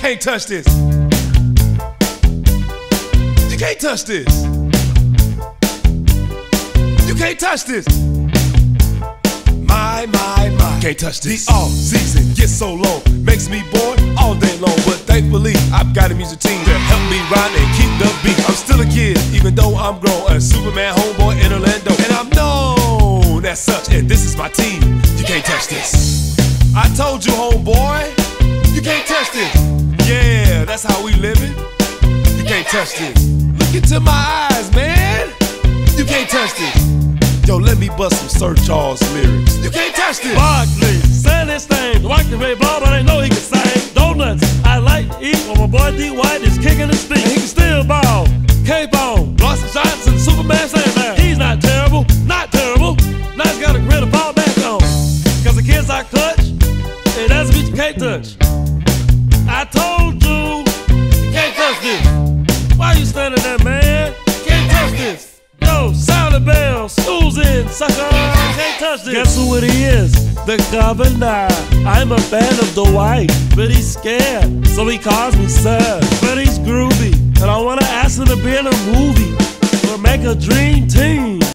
can't touch this. You can't touch this. You can't touch this. My, can't touch this. The off-season gets so long, makes me bored all day long. But thankfully, I've got a music team to help me ride and keep the beat. I'm still a kid, even though I'm grown. A Superman homeboy in Orlando, and I'm known as such. And this is my team. You can't touch this. I told you, homeboy, you can't touch this. Yeah, that's how we living. You can't touch this. Look into my eyes, man. You can't touch this. Yo, let me bust some Sir Charles lyrics. You can't touch this. Barkley, say this thing. Watch the Ray Ball, but I know he can sing. Donuts, I like to eat when my boy D. White is kicking his feet. And he can still ball. K-Bone, Lawson Johnson, Superman Sandman. He's not terrible, not terrible. Now he's got a grin to fall back on. Cause the kids I clutch, it doesn't mean you can't touch. I told you, you can't touch this. Why you standing there, man? Can't touch this. Yo, Silent Bell, Susan, sucker, can't touch this. Guess who it is? The governor. I'm a fan of Dwight, but he's scared, so he calls me sir. But he's groovy, and I wanna ask him to be in a movie or make a dream team.